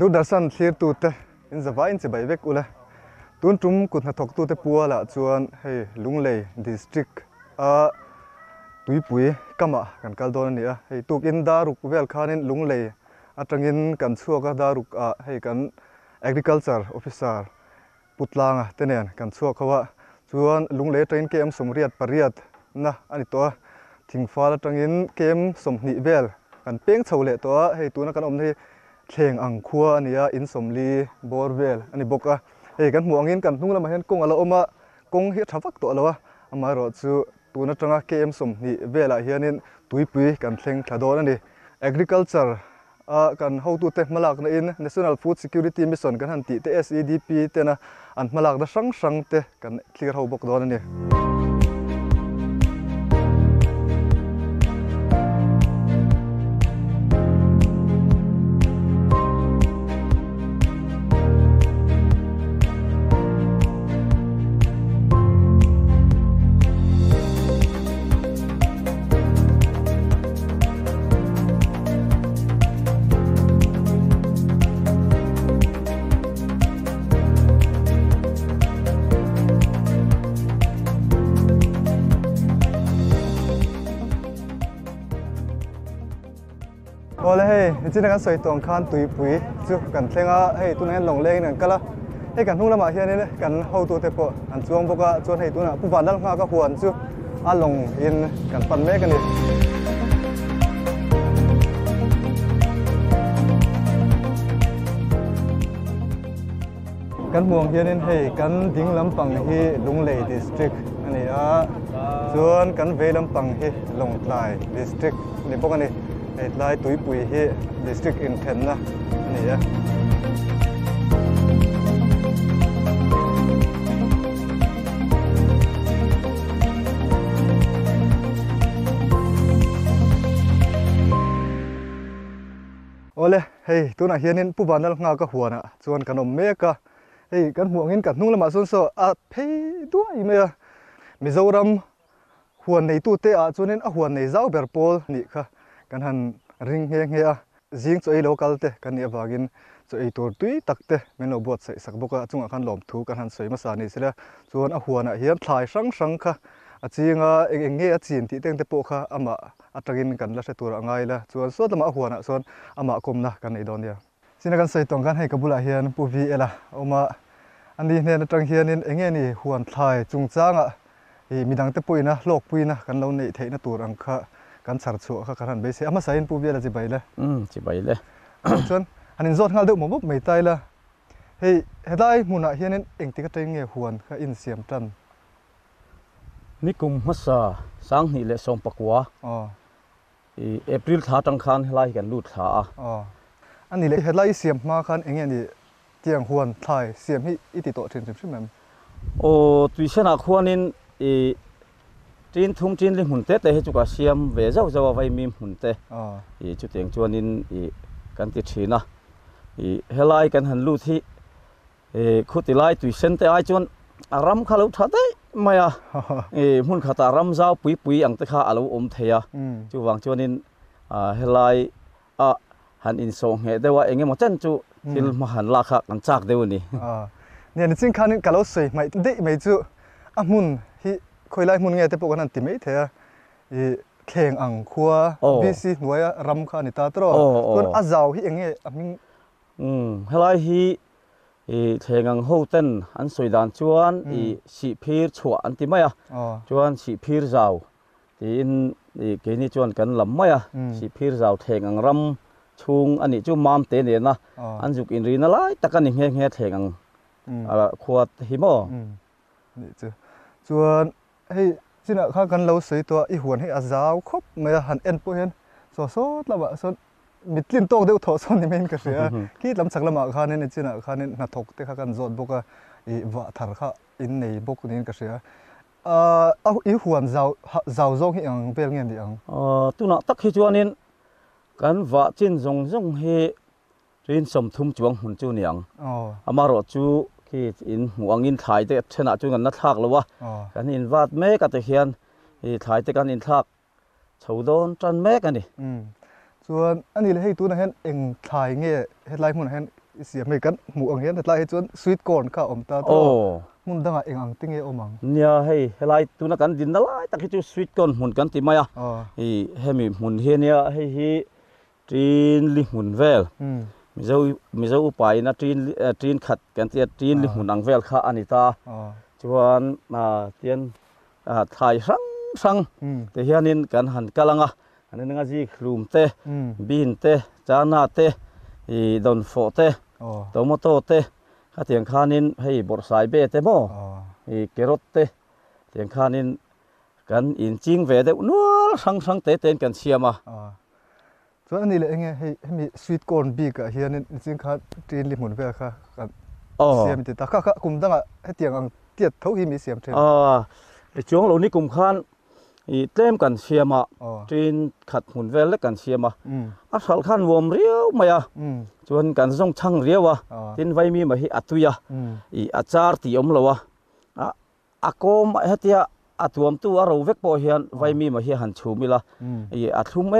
du darsan thlir tu te in zawa in che bai vek ula tun tum kut na thok tu te puala chuan hei Lunglei district a tuipui kama kan kaldon ania hei tuk in daruk vel khanin Lunglei atangin kan chuaka daruk a hei kan agriculture officer putlanga tenen kan chuak khawa chuan Lunglei train kem somriat pariat na ani to thingfal atangin kem somni vel kan peng chhole to hei tuna kan om ni Thlengang khua ania in somli borvel ani boka hei kan muangin kan hnunglama hen kong ala oma kong hi thawak to alawa ama ro chu tuna tanga kem somni vela hianin tuipui kan thleng thladon ani agriculture kan how tu te malak na in National Food Security Mission kan han ti te SEDP te na an malak da sang sang te kan clear ho bok don ani Ole hei, ini kan soi tuang kan tuipui, tu kan thenga hei tu nan Lunglei nan kala, hei kan hnunglama hian ni kan ho tu te po an chuang boka chuan hei tu na Pu Vanlalnghaka huan chu along in kan pan mek ani. Kan muang hian in hei kan ding lampang hi Lunglei district ani a chuan kan ve lampang hi Lunglei district ni bok ani. Lai tuipui hi district in kawmna ani a ole hei tuna hianin Pu Vanlalnghaka huana chuan kanom meka hei kan muangin kan hnunglama sawn so a phei duai me a Mizoram huan nei tu te a chuanin a huan nei zau ber pol ni kha kan han ring he a jing choi local te kan ia wagin choi tur tui takte meno bot sai sak boka chunga khan lom thu kan han soi ma sa ni sila chuan a huana hian thlai sang sang kha a chinga enge a chin ti teng te po kha ama atagin kan la se tur angai la chuan so lama huana son ama kawmna kan nei don ya sina kan sei tong kan hei kabula hian pu vi ela oma ani hnen atang hian in enge ni huan thlai chungchanga e midang te poina lok puina kan lo nei theina tur ang kha kan char chu kha kan be se ama sain pu bela chi baile chi baile chon anin zot ngal de mo mei tai la hei hedai muna hianin engti ka teng nge huan kha in siam tan nikum masa sang ni le som pakwa i April tha tang khan helai kan lut tha ani le hedai siam ma khan enge ni tiang huan thai siam hi iti to thin sim mem o tuisena khuanin i tin thum tin le hunte te he chuka siam ve zau zau vai mi hunte i chu teng chuanin i kan ti thina i helai kan han lu thi e khuti lai tuisen te ai chuan aram khalo tha dei maya e mun khata ram zau pui pui ang te kha alo om theya chu wang chuanin helai a han in song he dewa enge mo chen chu til ma han la kha kan chak deu ni ne ni ching khan kalo sei mai dei mai chu a mun hi khoi lai mun nge te po kan ti mei thea i Thlengang khua bc nuaya ram kha ni ta tro kon a zau hi enge aming helai hi i Thlengang ho ten an soidan chuan i Sihphir chua an ti maya chuan Sihphir zau tin i ke ni chuan kan lam maya Sihphir zau Thlengang ram chung ani chu mam te ne na an juk in ri na lai takani nge nge Thlengang khuat hi mo ni chu chuan hei china kha kan lo sei to I huan hei a zau khop me han en po hen so lama so mitlin tok deu tho son ni men ka sia ki lam chak lama kha ne china kha ne na thok te kha kan zot boka I wa thar kha in nei bok nin ka sia I huan zau zong hi ang bel ngem di ang tuna tak hi chuanin kan wa chin zong he rin som thum chuang hun chu niang amaro chu ki in muangin thai te chena chu kan na thak lowa kan in wat me ka te hian I thai te kan in thak chodon tran me ka ni chuan ani le hei tu na hen eng thai nge headline mun hen เสียไม่กันหมูอังเฮียนแต่ละให้จวนสวีทก่อนข้าอมตาตัวมุนดังเองอังติ้งเออมังเนี่ยให้ไล่ตัวนักกันดินนั่นไล่ตักที่จูสวีทก่อนหุ่นกันติมายให้มีหุ่นเฮียเนี่ยให้จีนลิหุ่นเวลมิเจ้าอุปายนะจีนขัดกันที่จีนลิหุ่นอังเวลข้าอันนี้ตาจวนเตียนถ่ายสังแต่เฮียนินกันหันกะลังอันนี้นึกว่าจีคลุมเตบินเตจานาเตดอนโฟเตโตโมโตเตข้าเตียงข้านินให้บทสายเบเตโมเกรตเตเตียงข้านินกันอินจิงเวเดนัวสังเตเตนกันเชียมาส่วนอันนี้เลยไงให้มีสวีทก่อนบีกเฮียนินจริงข้าจีนลิมุนเวลข้ากันเสียมติดตาข้ากลุ่มตั้งให้เตียงอังเตียดเท่าที่มีเสียมเทไอ้ช่วงเหล่านี้กลุ่มข้านเต็มกันเชียมาจีนขัดหุ่นเวลและกันเชียมาอัศขันวมเรียวมาจวนกันส่งช่างเรียวตินไว้มีมาให้อัตุยอาจารย์ที่อมละวะอากมเฮติยอัตวมตัวเราเวกปอเฮียนไว้มีมาให้หันชูมิละอัตุเม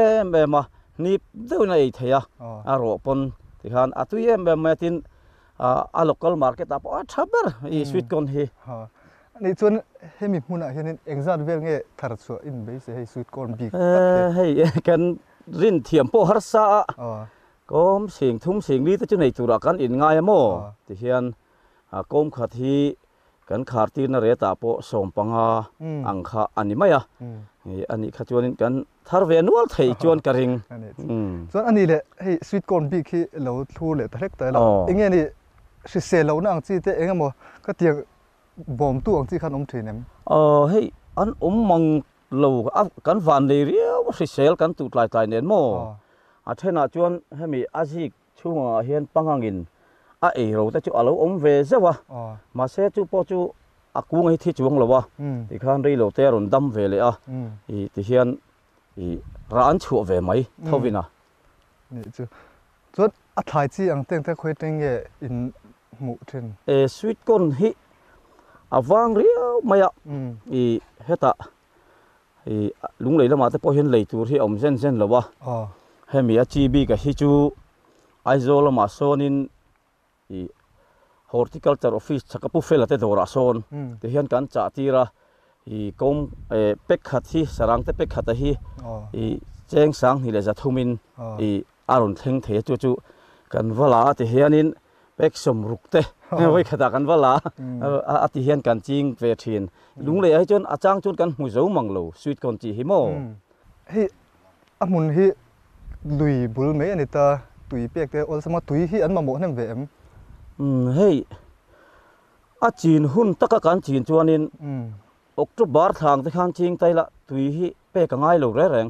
มานี่เดี๋ยวนี้เทียอารมณ์ปนที่ขันอัตุยมาตินlocal market apa chabar sweet corn heนี่ชวนให้มีมุนเห็นเองซาดเวลเงี้ยทาร์ชัวอินเบสให้สวีทคอร์นบีให้กันรินเทียมโปฮาร์ซาก็เสียงทุ่มเสียงนี้แต่จุดไหนตัวกันอินง่ายมั้งที่เฮียนก็ขัดที่กันขาดที่นเรตาโปสมปังอังคาอันนี้ไหมอันนี้ขจวนกันทาร์เวนัวไทยจวนกระริงส่วนอันนี้แหละให้สวีทคอร์นบีคือเราทูเลยแต่เล็กแต่ละเองนี่สิเซลเรานั่งจีเตเองมั้งก็เตียงบ่มตัวของจีขนมถีเนี่ยให้อันมังเรากันวันเดียวสิเซลกันตุดลายเนี่ยมั้งเช่นจวนให้มีอาชีพช่วงเฮียนปังหังเราแต่จู่เราเวเจ้าวะมาเสียจู่พอจู่กูไงที่ช่วงเราวะที่ข้างเรือเตะรุนดำเวเลยที่เฮียนร้านชัวเวไหมเท่าวินะนี่จู่ส่วนถ่ายจีอังเต็งแต่คุยเต็งเงอินหมู่เช่นสวีทก้นฮิวางเรียวไม่เฮตะลุงเลยละมาแต่พอเห็นเลยตัวที่อมเส้นแล้ววะให้มีอาชีพกับฮิจูไอโซละมาโซนินhorticulture office ชักปุ๊บเฟลแต่ตัวละโซนที่เห็นกันจ่าทีระกรมเป็กขัดที่สร้างแต่เป็กขัดที่แจ้งสังนี่เลยจะทุ่มินอารมณ์เทงเถียจู่กันเวลาที่เห็นนินเป็กสมรุกเตไว้ขดากันเวลาที่เห็นกันจริงเวทีนลุงเลยให้จนอาจารย์จนกันหูเจ้ามังโลสวีทคนจีฮิโมฮิอามุนฮิลุยบุลเมอันนี้ตาตุยเปียกแต่อลสมาตุยฮิอันมาโมนั่นเวมเฮ้ยจีนหุ่นตะกันจีนจวนนินอกจุบาร์ทางที่ข้างจริงไตละตุยฮิเปกง่ายโลแรง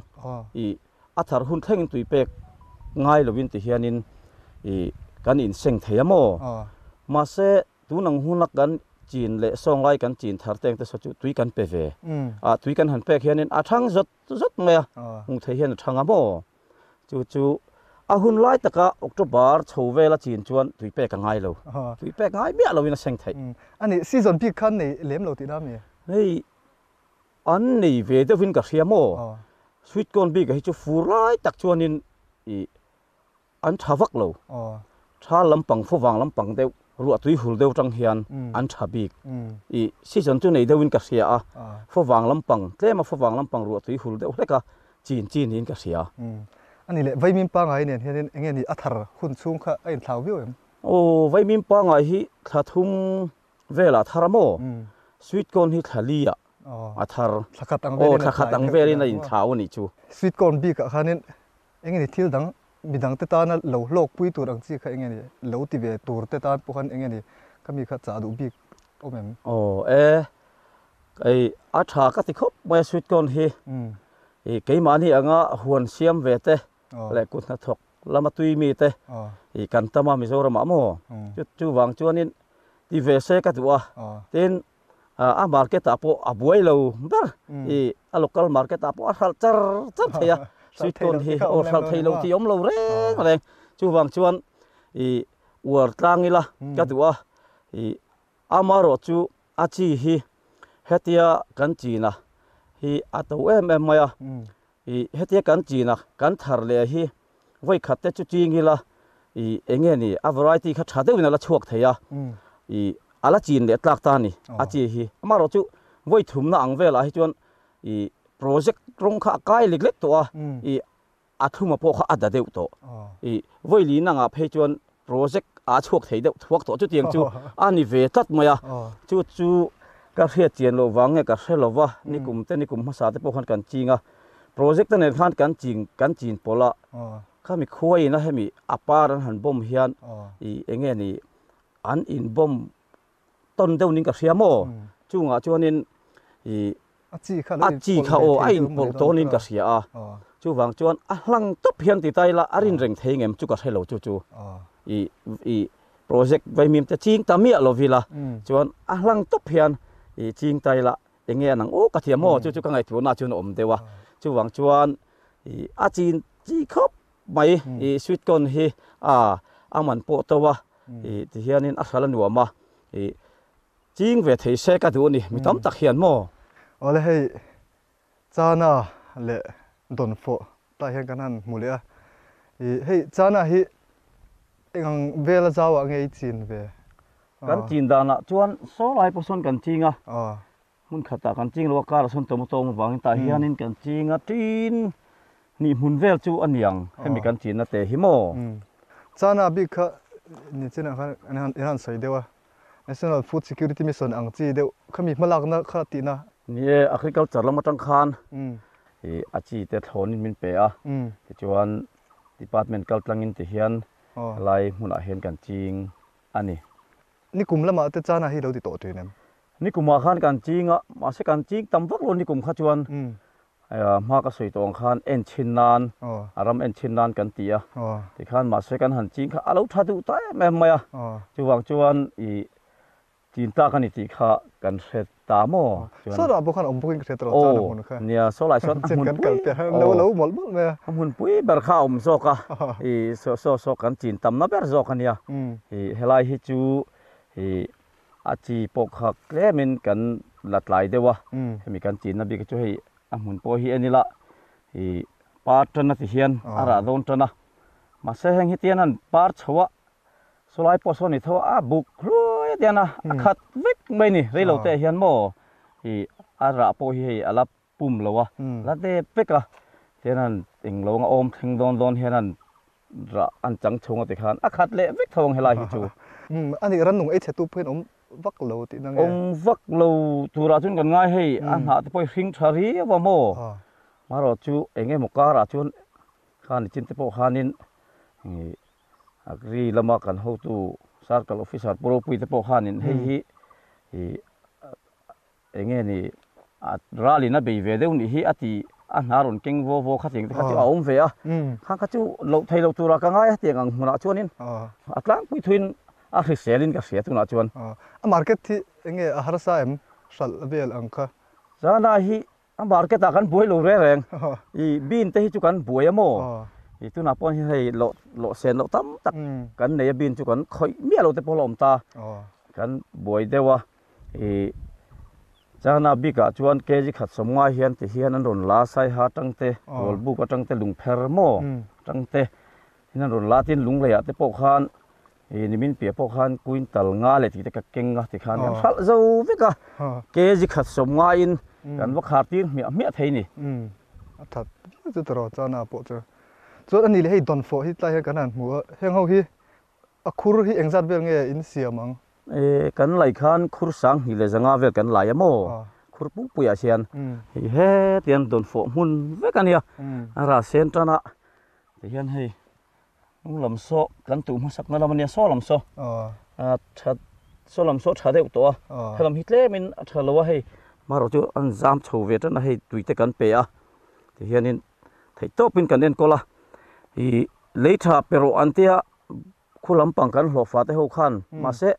ทาร์หุ่นเท่งตุยเปกง่ายโลวินติเฮียนินกันอินเซงเทียโมมาเสตัวนังหุ่นนักกันจีนเละส่งไล่กันจีนทาร์เตงแต่สุดตุยกันเปเวตุยกันหันเปกเฮียนินทั้งจัดเมียมุงเทียนทั้งอ่ะโมจู่หุ่นไล่ตะกะอกจุบาร์โชเวลจีนจวนตุยเปกง่ายโลตุยเปกง่ายเบี้ยโลวินเซงเทียอันนี้ซีซันพีคันในเลี้ยมโลติดามีเฮ้ยอันนี้เวเดวินกับเซียโมสวีทกอนบีกับฮิจูฟูไล่ตักจวนนินอันชาวักโลชาลำปังฟูวางลำปังเดวรัวตุยหุ่นเดวจังเฮียนอันชาบีกซีซันจุนในเดวินกับเซียฟูวางลำปังเต้มาฟูวางลำปังรัวตุยหุ่นเดวเล็กจีนนินกับเซียอันนี้แหละไว้มิมปังไงเนี่ยเห็นเงี้ยนี่อัฐร์หุ่นสูงค่ะไอ้เท้าวิวโอ้ไว้มิมปังไงฮิขาทุ่มเวลาทารโมสวีทกอนฮิทาลีอะอัฐร์สักขัดตังเวลินะอินเท้านี่จูสวีทกอนบีกับข้านี่เงี้ยนี่ทิลดังมีดังเตตานะโลกปุยตัวดังจีค่ะเงี้ยนี่โลติเวตัวเตตาพวกนั้นเงี้ยนี่ก็มีข้าจ่าดูบีโอ้แม่ไออัฐร์ก็ติดคบมาสวีทกอนฮิเกี่ยมันนี่อ่ะหัวเสียมเวเตและกุนทกลำตุยมีเตกันตามามิโซรามโมจู่วางจวนนี่ที่เวเซกัตัวเต้นมาร์เก็ตอาโปอาบวยเราบ้าlocal market อาโปอาสัลจัดเทียสวีทคนเฮอสัลเทียเราที่ยมเราเร่งจู่วางจวนวัวตรังนี่ละกัตัวมารอจู่อาชีฮีเฮติยากันจีน่ะอัตโอมายเฮติยากันจีน่ะกันทาร์เลยฮีไว้ขัดแต่จู่จริงละ enge ni a variety kha thade wina la chuak theya ala chin le tlak ta ni a chi hi amaro chu voi thum na ang vela hi chuan project rong kha kai lik lek to a thuma po kha ada deuh to voi li na nga phei chuan project a chuak thei deuh thuak to chu tiang chu ani ve tat maya chu ka hria chian lo wange ka hrelowa nikum ma sa te po khan kan chinga project ta nen khan kan chin pola khami khoi na hemi aparan han bom hian enge ni an in bom ton deuh ning ka hriamo chunga chuanin a chi kha o a in pol to nin ka hria a chu wang chuan a hlang top hian ti tai la arin reng thei ngem chu ka hrelo chu project vai mim te ching ta mia lovila chuan a hlang top hian ching tai la enge nang o ka thiamo chu ka ngai thu na chu om dewa chu wang chuan a chin chi khop mai sweet corn hi aman po towa ti hianin a hral nuama ching ve thei se ka du ni mi tam tak hian mo ole hei chana le don fo ta hian kan han mulia hei chana hi engang vela zau-a ngei chin ve kan chin dana chuan so lai poson kan chinga mun khata kan ching lo ka son tom wang ta hianin kan chinga tin ni mun vel chu aniang hemi kan chin na te hi mo chana bi kha ni chena khan han sai dewa National Food Security Mission ang chi deu khami malak na kha ti na ni agriculture lama tang khan achi te thonin min pe a chuan department kal tlangin te hian lai huna hen kan ching ani ni kum lama te chana hi lo ti to thinem ni kuma khan kan chinga ma se kan ching tam vak lo ni kum kha chuan ma ka soi tong khan en chin nan aram en chin nan kan tia ti khan ma se kan han ching kha alo tha du ta me maya chuwang chuan chin ta kan ti kha kan set ta mo so ra bo khan om buking khet ro chana mun kha nia so lai son mun kal te lo mol me mun pui ber kha om zo ka so kan chin tam na ber zo kan ya helai hi chu achi pok khak lemin kan latlai dewa hemi kan chin na bi ka chu hei amun po hi anila part na ti hian ara don tana ma se heng hi tian an par chhawa solai po so ni tho a buk roi tiana khat vek mai ni reilo te hian mo ara po hi ala pum lowa la de peka tianan englo nga om theng don hian ra an chang chunga ti khan a khat le vek thong helai hi chu ani ran nung e chetu phen om vak lo ti nang om vak lo tura chun kan ngai hei an ha te poi hring thari wa mo maro chu enge mokara chun khan chin te po khanin agri lama kan ho tu circle officer pro pui te po khanin hei hi enge ni rally na be ve deu ni hi ati an haron king vo khating te khati aum ve a khan kha chu lo thei lo tura ka ngai te ang huna chuanin atlang pui thuin a hriselin ka hria tuna chuan a market thi enge a harsa em sal vel angkha zana hi a market a kan boi lo reng bin te hi chu kan boi amo tuna pon hi hei lo sen lo tam tak kan nei bin chu kan khoi mia lo te polom ta kan boi dewa zana bika chuan kg khat somnga hian te hian an ron la sai ha tangte rol bu ka tangte lung pher mo tangte hian ron la tin lunglei a te po khan ni min pia po khan quintal nga le ti te ka kenga ti khan kan phal zo veka kg khat somnga in kan wa khatir mi thei ni that chu tro chana po chu chot ani le hei don fo hi tla he kan han mu heng ho hi a khur hi engzat vel nge in siamang kan lai khan khur sang hi le zanga vel kan lai amo khur pu puya sian he tian don fo mun ve kan ya ara sen tana ti hian hei lam so kan tu ma sak na lam nia so lam so that so lam so tha deu to helam hitle min thalawa hei maro chu an jam chho ve tan hei tuite kan pe a ti hianin thei to pin kan en kola leitha pero antia khulam pang kan hlo fa te ho khan ma se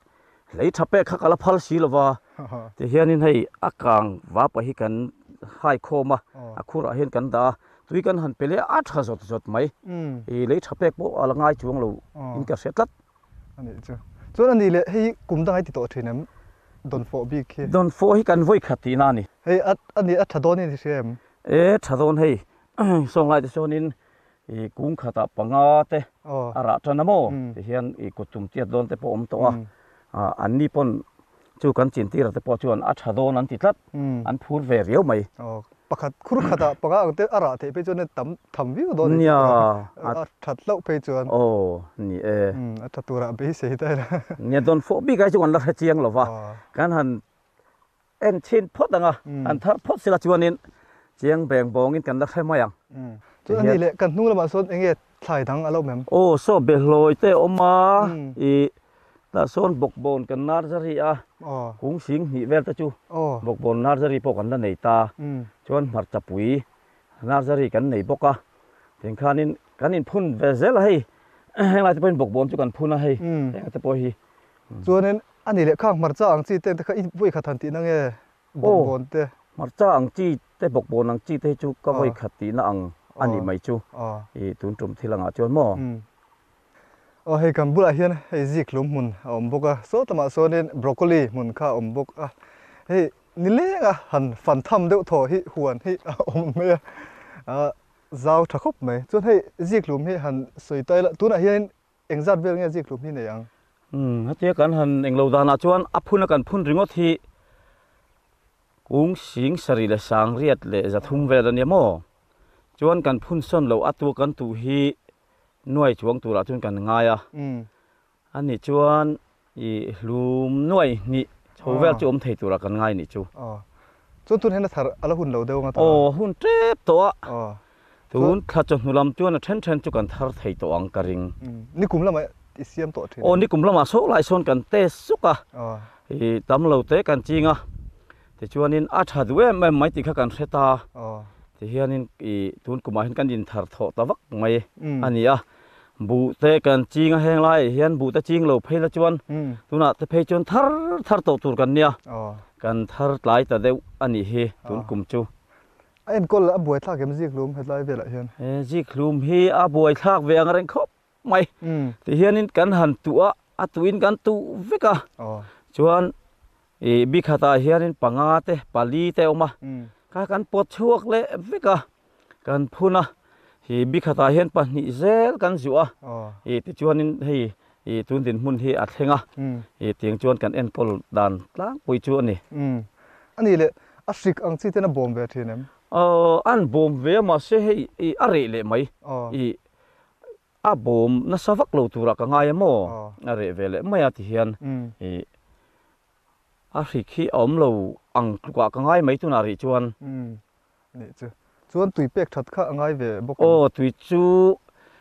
leitha pe kha kala phal si lova te hianin hei akang wa pa hi kan hai khoma akhura hen kan da tui kan han pele a tha zot mai leitha pe po alangai chuang lo in ka setlat ani chu chon ani le hei kumda hai ti to thinam don fo bi khi don fo hi kan voi khati na ni hei ani a thadon ni sem thadon hei songlai te sonin กุ้งขตาปังอาเตอาระจันนโมที่เฮียนกุตุมเตียดโดนเตปอมตัวอันนี้ปนจูกันจินที่เราเตปอชวนอัชโดนันติดลัดอันพูดเวรียวไหมปกติครุขตาปังอาเตอาระเตไปจนเนี่ยทำวิวโดนเนี่ยถัดเล่าไปจนโอ้นี่ถัดตัวระไปเสียได้ละเนี่ยโดนโฟบีกันจวนละเจียงหรอวะกันหันเอ็นชินพดดังอ่ะอันทัดพดสิละจวนนี้เจียงแบ่งบองกินกันละใช่ไหมยังจนอันนี้แหละกันนู่นละมาส่วนเองถ่ายทั้งอารมณ์แม่โอ้โซเบลอยเตอมาแต่ส่วนบกบนกันนาร์ซารีอ่ะกุ้งสิงหิเวลตะจูบกบนนาร์ซารีพวกกันนั่นในตาชวนหัดจับปุ๋ยนาร์ซารีกันในบกอ่ะถึงขั้นนี้กันนี้พุ่นเวเซลให้ให้เราจะเป็นบกบนจุกันพุ่นให้ให้จะปล่อยส่วนนั้นอันนี้แหละข้างมัดจ้างจีเต้แต่ก็อีบุยขัดทันทีนั่งบกบนเต้มัดจ้างจีเต้บกบนนังจีเต้จูก็บุยขัดตีนั่งอันนี้ไม่จูตุนจุ่มที่หลังจวนหม้อให้กันบุหรี่เฮียนให้จิกลุ่มมุนบกโซตมาโซนี่บรอกโคลีมุนข้าบกให้นี่เลี้ยงหันฟันทำเดือดถอให้หวนให้เมียเจ้าถักคบไหมจนให้จิกลุ่มให้หันสวยใจละตัวน่ะเฮียนเอ็งจัดเวลเงี้ยจิกลุ่มที่ไหนยังฮัทเจกันหันเอ็งเราดานาจวนอัพพุนกันพุนริงอที่กุ้งสิงสรีเลสังเรียดเลจะทุ่มเวลเนี่ยโมจวนกันพุ่นส้นเราอัตัวกันตูฮีหน่วยช่วงตัวเราจวนกันง่ายอันนี้จวนลุมหน่วยนี่ชาวเวลจะอมเทตัวเรากันง่ายนี่จูจวนตุนเห็นថាอะไรหุ่นเราเดียวกันโอ้หุ่นเจ็บตัวตุนข้าจนหุ่นลำจวนเทนจุกันทาร์เทตัวอังการิงนี่กลุ่มละมั้ยเสียมตัวโอ้นี่กลุ่มละมาโซไลโซนกันเตสุกะตำเราเตกันจริงอ่ะแต่จวนนี้อาชาด้วยไม่ติดกันเสตาที่เฮียนี่ทุนกุมาเห็นกันยินทาร์ทอตะวักไม่อันนี้บูเตกันจริงแห้งไรเฮียนบูเตจริงเราเพลจวนตุน่ะแต่เพลจวนทาร์โตตัวกันเนี่ยกันทาร์ไหลแต่เดียวอันนี้เฮทุนกุมจูไอ้เอ็นก็ละบวยทากเกมจิกลุ่มเห็ดไรเวลาเฮียนจิกลุ่มเฮบวยทากเวียงอะไรครบไม่ที่เฮียนี่กันหันตัวตุอินกันตัววิกะจวนบิขตาเฮียนี่ปังอาเตปาลีเตอมากันปวดช่วงเละวิกะกันพูนะบิขตาเฮียนปนิเซลกันสิวะที่จวนนี่ตุนดินมุนอัดเฮงะเตียงจวนกันเอ็นกอลดานล้างปุยจวนนี่อันนี้เลยอัศริกอังซีเตนะบอมเวทีเนี่ยอันบอมเวมาเสียให้อะไรเลยไหมบอมน่าสวักเราตัวรักง่ายมั้งอะไรเวลไม่อาทิเฮียนสิขี้อมเราอังกว่าง่ายไหมตัวนาริจวนนี่จวนตุยเป็กถัดข้าง่ายเวบกโอ้ตุยจู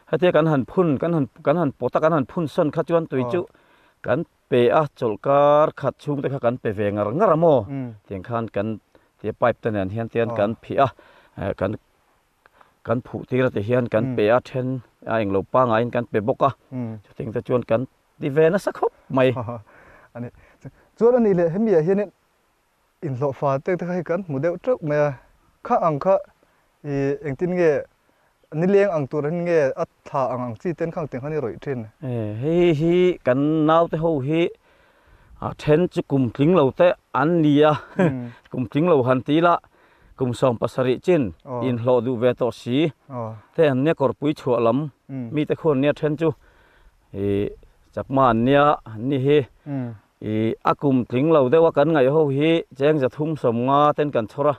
ให้เทียกันหันพุ่นกันหันปอตกันหันพุ่นส้นข้าจวนตุยจูกันเปะจลการขัดชุงแต่ข้ากันเปเวงงารโมเตียงขันกันเตียไปตันเฮียนเตียนกันพี่กันผู้ที่เราเฮียนกันเปะเทนเองเราป้าง่ายกันเปบกจุดเตียงจะจวนกันดีเวนัสคบไหมอันนี้จวนอันนี้เลยให้มีเฮียนอินโลฟาเตกให้กันหมู่เดียวจุกมาข้าอังข้าเองตินเงยนี่เลี้ยงอังตัวนั้นเงยอัฐาอังซีเต้นข้างเตียงข้างนี้รอยเทนฮีกันน่าวเตหูฮีเทนจะกลุ่มทิ้งเราเตอันนี้กลุ่มทิ้งเราหันตีละกลุ่มสองภาษาริจินอินโลดูเวตอสีแต่อันเนี้ยกอดปุยชัวลำมีแต่คนเนี้ยเทนจูจากมาเนี้ยนี่ฮีกลุ่มทิ้งเราได้ว่ากันไงเขาฮีแจ้งจะทุ่มสมงาเต้นกันชระ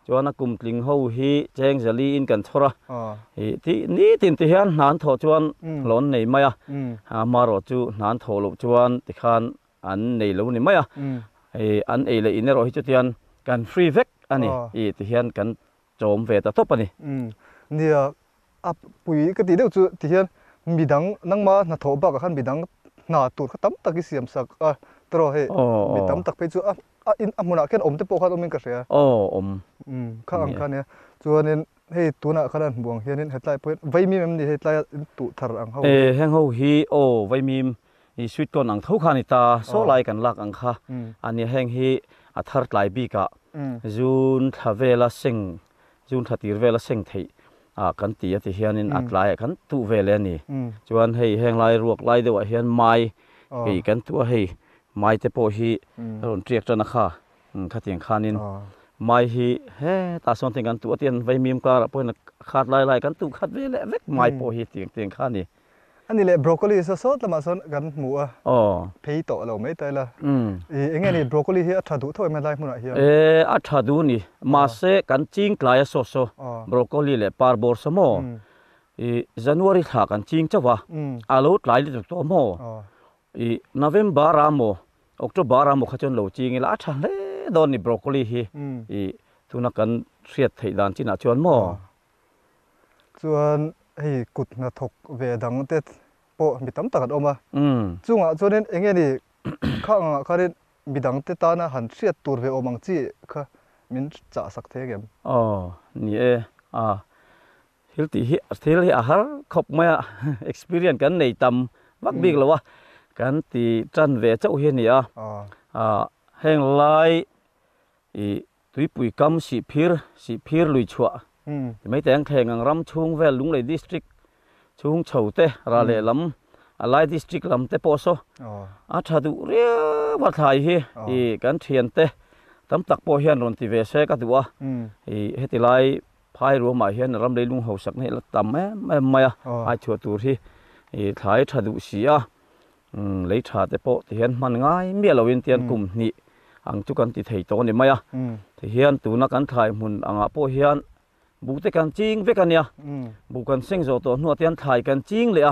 จวนกลุ่มทิ้งเขาฮีแจ้งจะลีอินกันชระที่นี่ตินที่เห็นนานถอจวนหลอนในไม่มารอจูนานถอลุจวนติคานอันในหลอนในไม่อันเลยอินรอฮิจุเตียนกันฟรีเวกอันนี้ที่เห็นกันโจมเวตาทบอันนี้เนี่ยปุ๋ยก็ตีเดียวจูที่เห็นมีดังนั่งมาหน้าถอบักขันมีดังหน้าตูดเขาตั้มตะกี้เสียมสักตัวเฮ้มีตั้มตักไปจูอินมุนักแค่อมเตปโอขาตอมิงกระเสียข้างข้างเนี่ยจวนเนี่ยให้ตัวน่ะขนาดบวงเฮียนี่เห็ดไรเพื่อนไว้มีมันนี่เห็ดไรตุทารังเขาแห้งเขาฮีไว้มีชีวิตก่อนอังทุกขานิตาโซไลกันลักอังค่ะอันนี้แห้งฮีทาร์ไลบีกะจูนทาเวลาเซิงจูนทาตีเวลาเซิงไทยกันตีที่เฮียนี่อัดไลกันตุเวลนี่จวนให้แห้งไลรวกไลเดียวเฮียนไม้ปีกันตัวให้ไม้เตปโอฮีรุ่นเรียกจนนะคะข้าเตียงขานิน mai hi he ta son ting kan tu tian vai mim ka po na khat lai kan tu khat ve le vek mai po hi ting kha ni anh đi lệ broccoli sao sốt là mà son gần mùa thấy tổ là mấy tay là anh nghe này broccoli hi thà đủ thôi mà lại muốn lại hi thà đủ ni mà sẽ kan ching klai so broccoli le parbor samo January thà kan ching chawa alo klai li to mo November ramo October ramo khachon lo ching la tha le don ni broccoli hi tuna kan riat thei dan china chuan mo chuan hei cụt na thok về đằng tết bộ bị tắm tạt ôm à chung à cho nên anh nghe đi khang khá đến bị đằng tết ta na hẳn siết tour về ôm bằng chi khá mình trả sắc thế kìa nie hilti har khop ma experience kan nei tam vak big lawa kan ti tran ve chau hi ni heng lai tui pui kam Sihphir lui chua mấy tiếng thèn ngang ram chung về Lunglei district chung chầu te ra lệ lắm Lunglei district lắm te poso thà du ria wat thai hi kan thian te tam tak po hian ron ti ve se ka duwa heti lai phai ro ma hian ram lei lung ho sak ne la tam maya ai chua tur hi thai thà du sia lấy thà te po ti hian man ngai mi lo in tian kum ni ang chu kan ti thei to ni maya thì hian tu na kan thai mun anga po hian bu te kan ching ve kan ya bu kan seng zo to nu tian thai kan ching le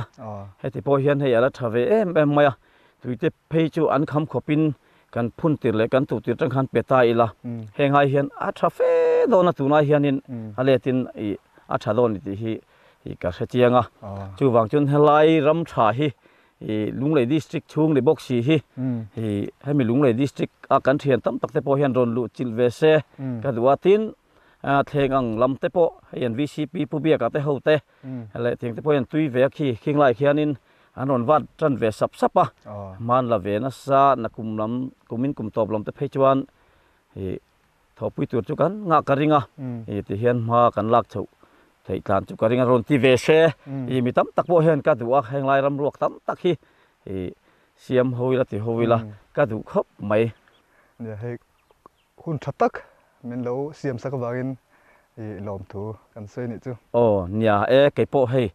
he ti po hian he ala thave em maya tu te phei chu an kham khopin kan phun tir le kan tu tir tang khan peta ila he ngai hian a tha fe do na tu na hian in ale tin a tha do ni ti hi ka se chianga chu wang chun helai ram tha hi Lunglei district chung le box hi mi Lunglei district a kan thian tam tak te po hian ron lu chil ve se ka duwa tin Thlengang lam te po hian VCP pu bia ka te ho te le thing te po hian tui ve khing lai khianin an ron wat tran ve sap man la ve na sa na kum lam kumin kum top lam te phei chuan thopui tur chu kan nga ka ringa ti hian ma kan lak chho thei tlan chu ka ringa ron ti ve se mi tam tak po hian ka duwa heng lai ram ruak tam tak hi siam hoila ti hoila ka du khop mai hei hun thatak min lo siam sak wangin lom thu kan sei ni chu nya ke po hei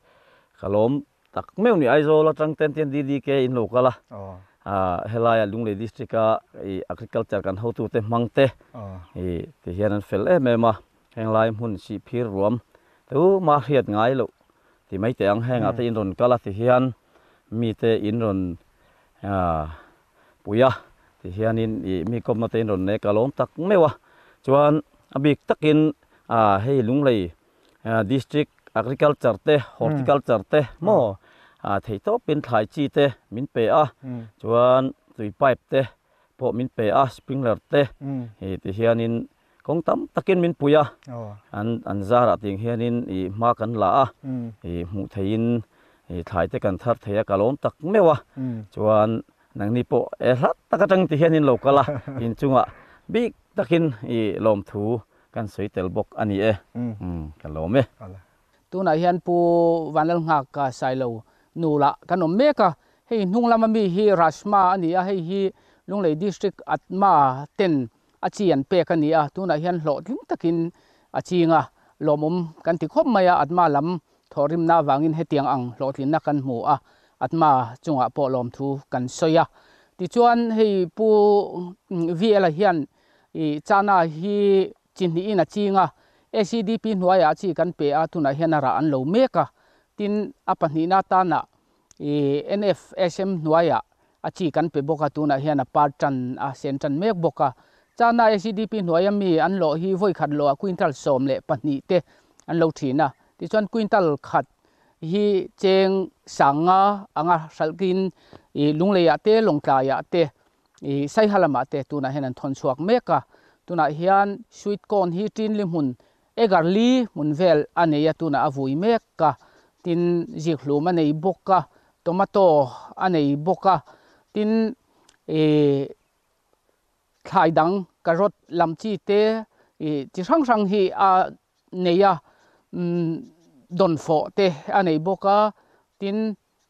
khalom tak meu ni ai zo la tang ten di ke in lo kala helaya Lunglei district a agriculture kan ho tu te mang te ti hian an fel ma heng lai mun Sihphir ruam tu ma hiat ngai lo ti mai te ang heng ate in ron kala ti hian mi te in ron puya ti hian in mi kom na te in ron ne kalom tak mewa chuan abik takin hei Lunglei district agriculture te horticulture te mo thei to pin thai chi te min pe chuan tui pipe te po min pe sprinkler te ti hian in kong tam takin min puya an zara ting hian in ma kan la mu thein thai te kan thar theya kalom tak mewa chuan nang ni po hlat takatang ti hian in lokala in chunga big takin lom thu kan soitel bok ani kalom tuna hian Pu Vanlalnghaka sailo nula kan meka hei hnunglama mi hi rashma ani hei hi Lunglei district atma ten achian pe kan ni tuna hian hlo tling takin achinga lomum kan ti khop maya atma lam thorim na wangin hetiang ang hlo tlin na kan mu atma chunga po lom thu kan soya ti chuan hei pu viela hian chana hi chinni ina chinga ACDP hnuaia chi kan pe tuna hian ra an lo meka tin apahni na ta na NFSM hnuaia achi kan pe boka tuna hian partan sentan mek boka chana ACDP hnuaia mi an lo hi voi khat lo quintal som le pahni te an lo thina ti chuan quintal khat hi cheng sanga anga salkin Lunglei te longtlaya te sai halama te tuna hian an thon chuak meka tuna hian sweet corn hi tin limun egarli munvel aneya tuna avui meka tin jiklum anei boka tomato anei boka tin thaidang karot lamchi te chi sang hi neya donfo te anei boka tin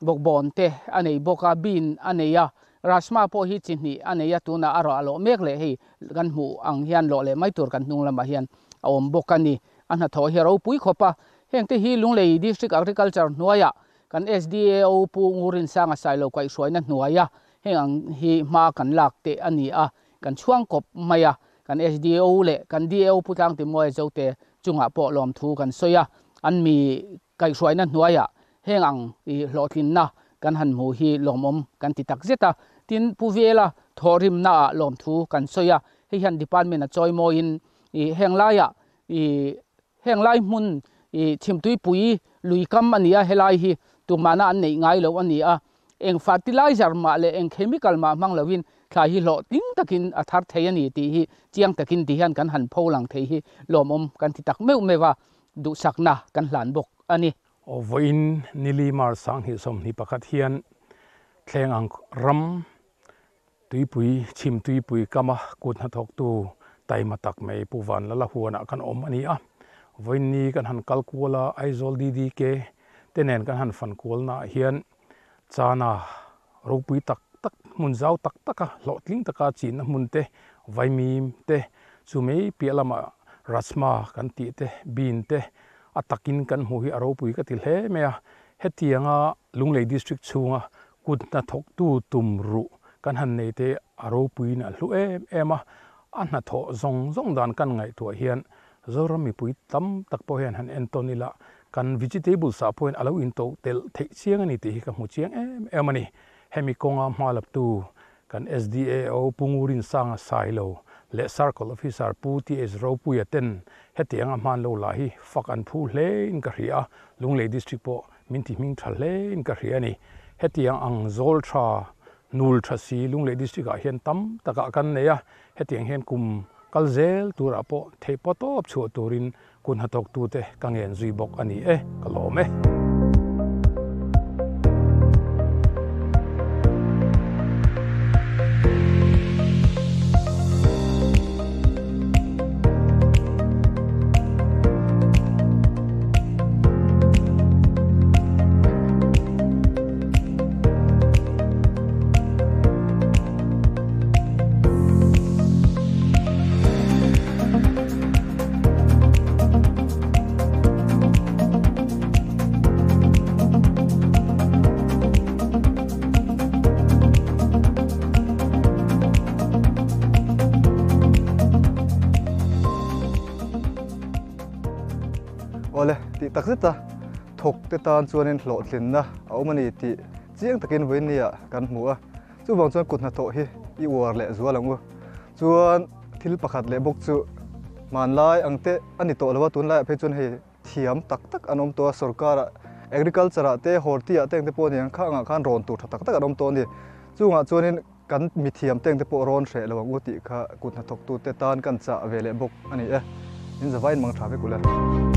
bokbon te anei boka bin aneya rashma po hi chini aneya tuna aro alo mek le hi kan mu ang hian lo le mai tur kan hnung lama hian awm bokani anha tho hi ro pui khopa hengte hi Lunglei District Agriculture nuaya kan SDAO pu ngurin sanga sailo kai soina nuaya heng hi ma kan lak te ani a kan chuang kop maya kan SDAO le kan DAO putang ti moi zote chunga po lom thu kan soya an mi kai soina nuaya heng ang i hlotin na kan han mu hi lomom kan ti tak zeta tin puvela thorim na lom thu kan soya hi han department a choi mo in i henglaya i henglai mun i chimtui pui luikam ania helai hi tumana an nei ngai lo ania eng fertilizer ma le eng chemical ma manglawin thla hi lo ting takin athar theiani ti hi chiang takin ti han kan han pholang thei hi lomom kan ti tak meu mewa du sakna kan hlan bok ani voin nili mar sang hi som ni pakhat hian thlengang ram tuipui chim tuipui kama kut na thok tu tai matak mai Pu Vanlalnghaka huana kan om ani a voin ni kan han kalkuala aizol di ke tenen kan han fan kol na hian chana ropui tak tak mun zau tak taka lotling taka chin na mun te vaimim te chumei pialama rasma kan ti te bin te atakin kan mu hi aro pui ka til he mea hetianga Lunglei district chunga kut na thok tu tumru kan han nei te aro pui na hlu ema anna tho zong dan kan ngai tu hian Mizoram mi pui tam tak po hian han entonila kan vegetable sa point alo in to tel thei chiang ani ti hi ka mu chiang emani hemi konga hmalap tu kan SDAO pungurin sanga sailo le circle officer pu ti es ro pu yaten hetianga man lo la hi fak an phu hle in ka ria Lunglei district po minti ming thal hle in ka ria ni hetiang ang zol tha nul tha si Lunglei district a hian tam taka kan neya hetiang hen kum kalzel tura po thei po top chu turin kun hatok tu te kangen zui bok ani kalome ole ti takzeta thok te tan chuanin hlo thlin na aumani ti chiang takin voinia kan hmua chu wang chuan kut na tho hi I war le zualangu chuan thil pakhat le bok chu manlai angte ani to lawa tun lai phe chuan he thiam tak tak anom to sarkara agriculture te hortia teng te pon yang khanga khan ron tu tak tak anom to ni chunga chuanin kan mi thiam teng te po ron hre lawang uti kha kut na thok tu te tan kan cha vele bok ani in zawain mang tha ve kula